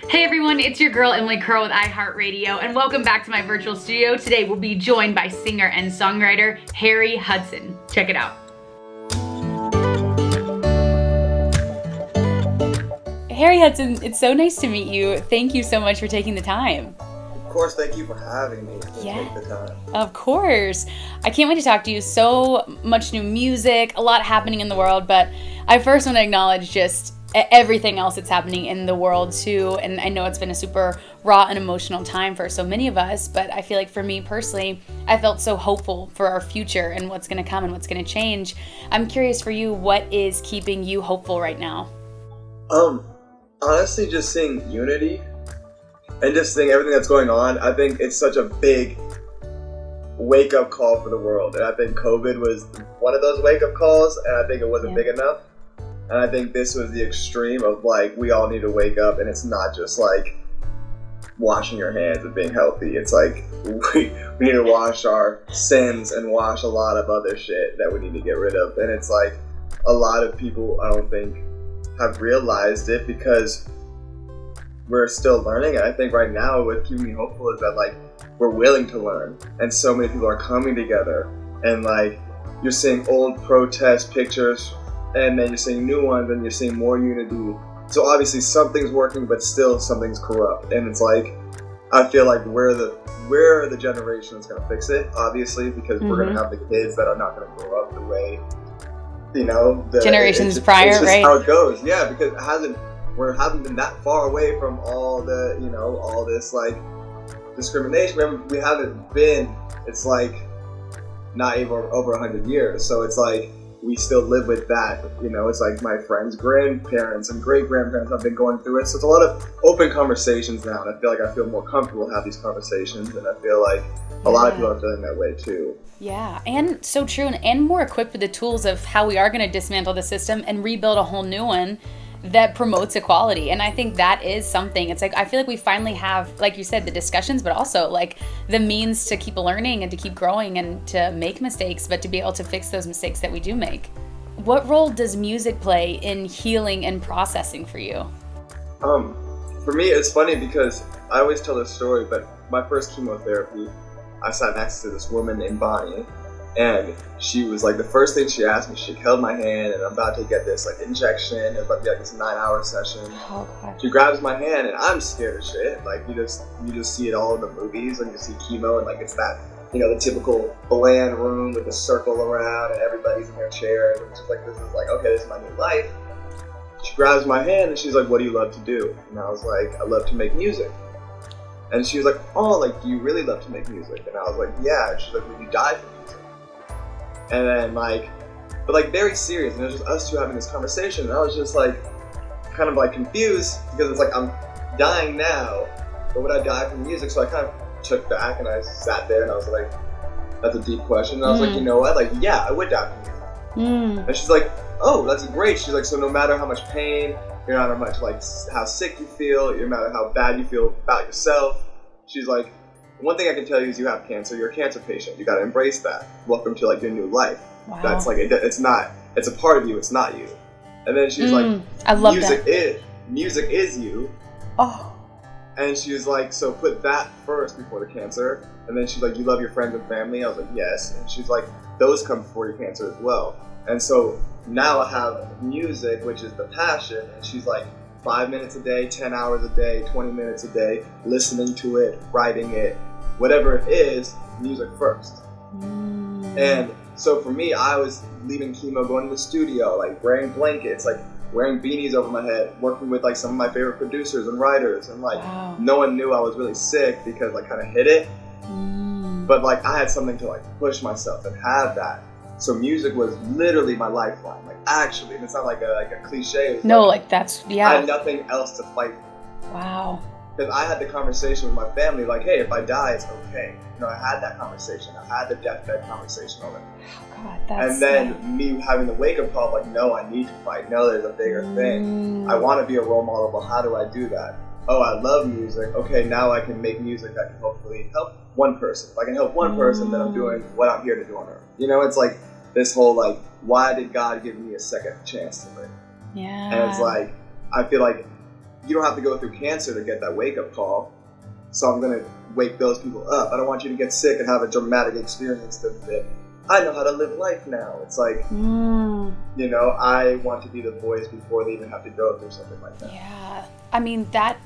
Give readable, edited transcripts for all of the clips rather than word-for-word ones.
Hey everyone, it's your girl Emily Curl with iHeartRadio, and welcome back to my virtual studio. Today we'll be joined by singer and songwriter Harry Hudson. Check it out. Harry Hudson, it's so nice to meet you. Thank you so much for taking the time. Of course, thank you for having me. Take the time. Of course. I can't wait to talk to you. So much new music, a lot happening in the world, but I first want to acknowledge just everything else that's happening in the world too. And I know it's been a super raw and emotional time for so many of us, but I feel like for me personally, I felt so hopeful for our future and what's going to come and what's going to change. I'm curious for you, what is keeping you hopeful right now? Honestly, just seeing unity and just seeing everything that's going on. I think it's such a big wake-up call for the world. And I think COVID was one of those wake-up calls, and I think it wasn't big enough. And I think this was the extreme of like, we all need to wake up, and it's not just like washing your hands and being healthy. It's like we need to wash our sins and wash a lot of other shit that we need to get rid of. And it's like a lot of people, I don't think, have realized it because we're still learning. And I think right now what keeps me hopeful is that like we're willing to learn, and so many people are coming together, and like you're seeing old protest pictures, and then you're seeing new ones, and you're seeing more unity. So obviously something's working, but still something's corrupt. And it's like, I feel like we're the generation that's gonna fix it, obviously, because we're gonna have the kids that are not gonna grow up the way, you know, generations prior, it's just right? how it goes. Yeah, because we haven't been that far away from all the, you know, all this like discrimination. We haven't been, it's like not even over 100 years. So it's like, we still live with that, you know. It's like my friends' grandparents and great-grandparents have been going through it. So it's a lot of open conversations now, and I feel like I feel more comfortable to have these conversations, and I feel like a lot of people are feeling that way too. Yeah, and so true, and more equipped with the tools of how we are going to dismantle the system and rebuild a whole new one that promotes equality. And I think that is something. It's like, I feel like we finally have, like you said, the discussions, but also like the means to keep learning and to keep growing and to make mistakes, but to be able to fix those mistakes that we do make. What role does music play in healing and processing for you? For me, it's funny because I always tell this story, but my first chemotherapy, I sat next to this woman named Bonnie, and she was like, the first thing she asked me, she held my hand, and I'm about to get this like injection. It's about to be like this 9-hour session. Oh, God. She grabs my hand, and I'm scared as shit. Like you just see it all in the movies, and you see chemo, and like it's that, you know, the typical bland room with a circle around, and everybody's in their chairs. And it's just like, this is like, okay, this is my new life. She grabs my hand, and she's like, what do you love to do? And I was like, I love to make music. And she was like, oh, like, do you really love to make music? And I was like, yeah. And she's like, would you die for music? And then like, but like very serious, and it was just us two having this conversation, and I was just like, kind of like confused, because it's like, I'm dying now, but would I die from music? So I kind of took back, and I sat there, and I was like, that's a deep question. And I was like, you know what, like, yeah, I would die from music. And she's like, oh, that's great. She's like, so no matter how much pain, no matter how much like how sick you feel, no matter how bad you feel about yourself, she's like, one thing I can tell you is you have cancer. You're a cancer patient. You got to embrace that. Welcome to like your new life. Wow. That's like it's a part of you. It's not you. And then she's like, I love music that. Music is you. Oh. And she was like, so put that first before the cancer. And then she's like, you love your friends and family. I was like, yes. And she's like, those come before your cancer as well. And so now I have music, which is the passion. And she's like, 5 minutes a day, 10 hours a day, 20 minutes a day, listening to it, writing it, whatever it is, music first. And so for me, I was leaving chemo, going to the studio, like wearing blankets, like wearing beanies over my head, working with like some of my favorite producers and writers, and like no one knew I was really sick because I kind of hid it. But like I had something to like push myself and have that. So music was literally my lifeline, like actually, and it's not like a cliche. No, like that's, yeah. I had nothing else to fight for. Wow. Because I had the conversation with my family, like, hey, if I die, it's okay. You know, I had that conversation. I had the deathbed conversation already. Oh, God, that's... And then me having the wake-up call, like, no, I need to fight. No, there's a bigger thing. I want to be a role model, but how do I do that? Oh, I love music. Okay, now I can make music that can hopefully help one person. If I can help one person, then I'm doing what I'm here to do on earth. You know, it's like this whole, like, why did God give me a second chance to live? Yeah. And it's like, I feel like you don't have to go through cancer to get that wake-up call. So I'm going to wake those people up. I don't want you to get sick and have a dramatic experience that I know how to live life now. It's like, you know, I want to be the voice before they even have to go through something like that. Yeah. I mean, that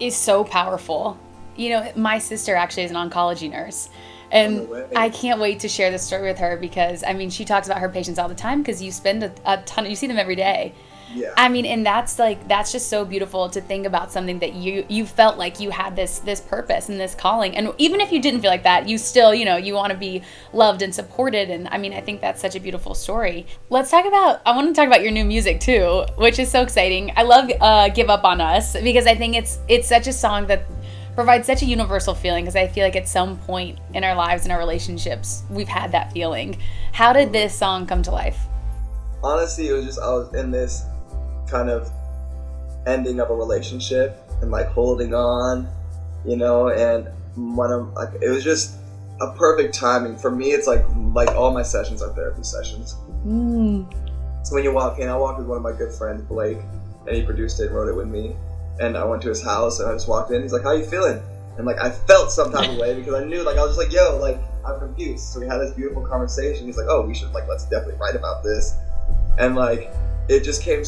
is so powerful. You know, my sister actually is an oncology nurse. And I can't wait to share this story with her because, I mean, she talks about her patients all the time because you spend a ton, you see them every day. Yeah. I mean, and that's just so beautiful to think about something that you felt like you had this purpose and this calling. And even if you didn't feel like that, you still, you know, you want to be loved and supported. And I mean, I think that's such a beautiful story. I want to talk about your new music too, which is so exciting. I love Give Up On Us because I think it's such a song that provides such a universal feeling because I feel like at some point in our lives and our relationships, we've had that feeling. How did this song come to life? Honestly, it was just, I was in this kind of ending of a relationship and like holding on, you know, and it was just a perfect timing. For me, it's like all my sessions are therapy sessions. So when you walk in, I walked with one of my good friends, Blake, and he produced it and wrote it with me. And I went to his house and I just walked in. He's like, "How you feeling?" And like I felt some type of way because I knew, like I was just like, "Yo, like I'm confused." So we had this beautiful conversation. He's like, "Oh, we should let's definitely write about this." And like it just came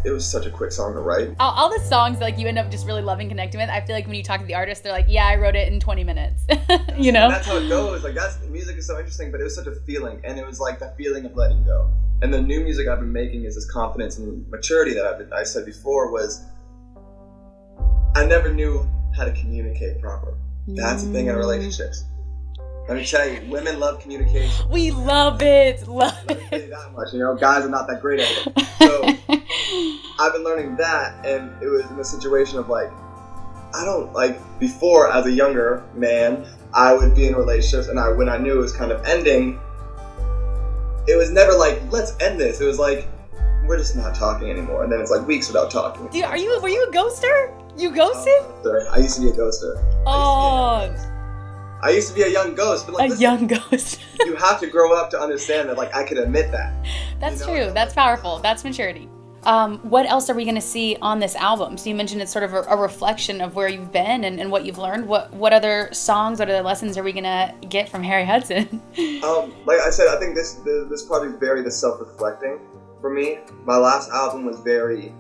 it was such a quick song to write. All the songs that you end up just really loving, connecting with, I feel like when you talk to the artist, they're like, "Yeah, I wrote it in 20 minutes." You know? And that's how it goes. Like music is so interesting, but it was such a feeling, and it was like the feeling of letting go. And the new music I've been making is this confidence and maturity that I said before was. I never knew how to communicate properly. That's the thing in relationships. Let me tell you, women love communication. We love it. Let me tell you that much. You know, guys are not that great at it. So I've been learning that, and it was in a situation of like, I don't before as a younger man, I would be in relationships, and when I knew it was kind of ending, it was never like, let's end this. It was like, we're just not talking anymore, and then it's like weeks without talking. Dude, were you a ghoster? You ghosted? I used to be a ghoster. I used to be a young ghost, but listen, young ghost. You have to grow up to understand that I can admit that. That's true. That's powerful. That's maturity. What else are we going to see on this album? So you mentioned it's sort of a reflection of where you've been and what you've learned. What other songs, what other lessons are we going to get from Harry Hudson? Like I said, I think this project is very self-reflecting for me. My last album was very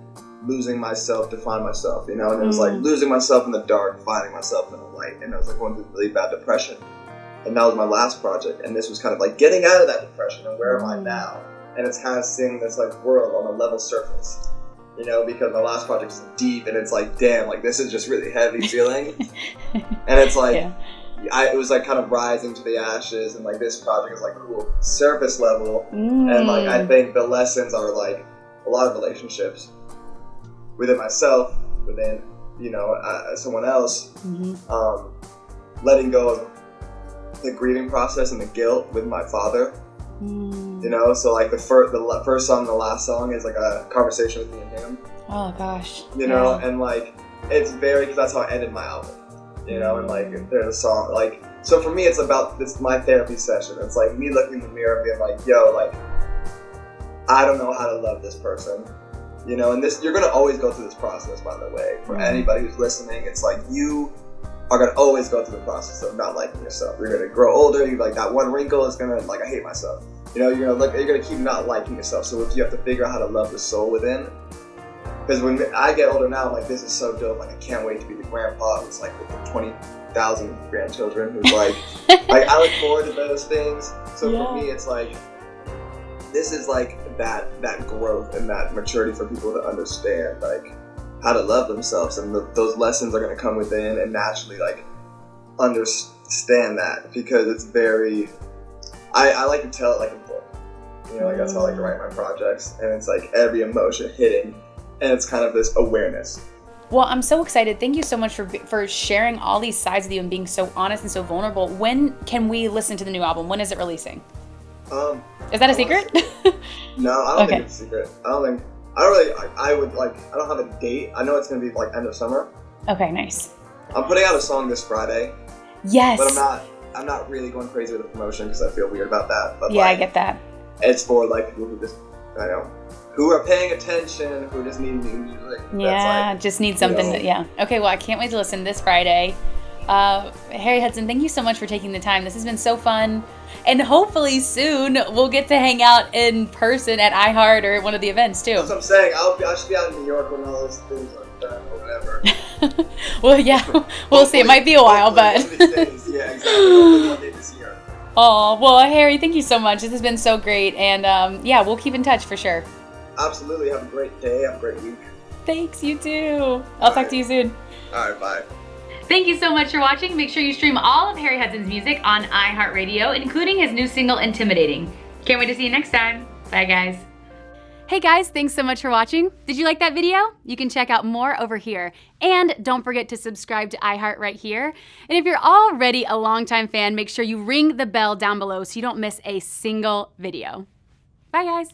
losing myself to find myself, you know, and it was like losing myself in the dark, finding myself in the light, and I was like going through really bad depression, and that was my last project, and this was kind of like getting out of that depression and where am I now, and it's kind of seeing this world on a level surface, you know, because my last project is deep, and it's like, damn, this is just really heavy feeling, and it's like, it was kind of rising to the ashes, and this project is cool, surface level, and I think the lessons are a lot of relationships within myself, within, you know, someone else, letting go of the grieving process and the guilt with my father, you know, so the first song and the last song is a conversation with me and him. Oh gosh. You know, and it's very, because that's how I ended my album, you know, and there's a song, so for me it's about my therapy session. It's me looking in the mirror and being like, yo, I don't know how to love this person. You know, and you're going to always go through this process, by the way. For anybody who's listening, it's you are going to always go through the process of not liking yourself. You're going to grow older. You're that one wrinkle is going to, I hate myself. You know, you're going to keep not liking yourself. So if you have to figure out how to love the soul within. Because when I get older now, I'm this is so dope. I can't wait to be the grandpa who's with 20,000 grandchildren. Who's I look forward to those things. So for me, it's this is that growth and that maturity for people to understand how to love themselves, and those lessons are going to come within and naturally understand that, because it's very I like to tell it like a book, you know, that's how I like to write my projects, and it's every emotion hitting, and it's kind of this awareness. Well, I'm so excited. Thank you so much for sharing all these sides with you and being so honest and so vulnerable. When can we listen to the new album? When is it releasing? Is that a secret? No, I don't think it's a secret. I don't have a date. I know it's going to be end of summer. Okay, nice. I'm putting out a song this Friday. Yes. But I'm not really going crazy with the promotion because I feel weird about that. But I get that. It's for people who just, I know, who are paying attention, who just need new music. Yeah, just need something Okay, well, I can't wait to listen this Friday. Harry Hudson, thank you so much for taking the time. This has been so fun. And hopefully soon we'll get to hang out in person at iHeart or at one of the events too. That's what I'm saying. I should be out in New York when all those things are done or whatever. Well, yeah, we'll see. It might be a while, but... Yeah, exactly. Hopefully one day this year. Oh, well, Harry, thank you so much. This has been so great. And yeah, we'll keep in touch for sure. Absolutely. Have a great day. Have a great week. Thanks, you too. I'll talk to you soon. All right, bye. Thank you so much for watching. Make sure you stream all of Harry Hudson's music on iHeartRadio, including his new single, Intimidating. Can't wait to see you next time. Bye, guys. Hey guys, thanks so much for watching. Did you like that video? You can check out more over here. And don't forget to subscribe to iHeart right here. And if you're already a longtime fan, make sure you ring the bell down below so you don't miss a single video. Bye, guys.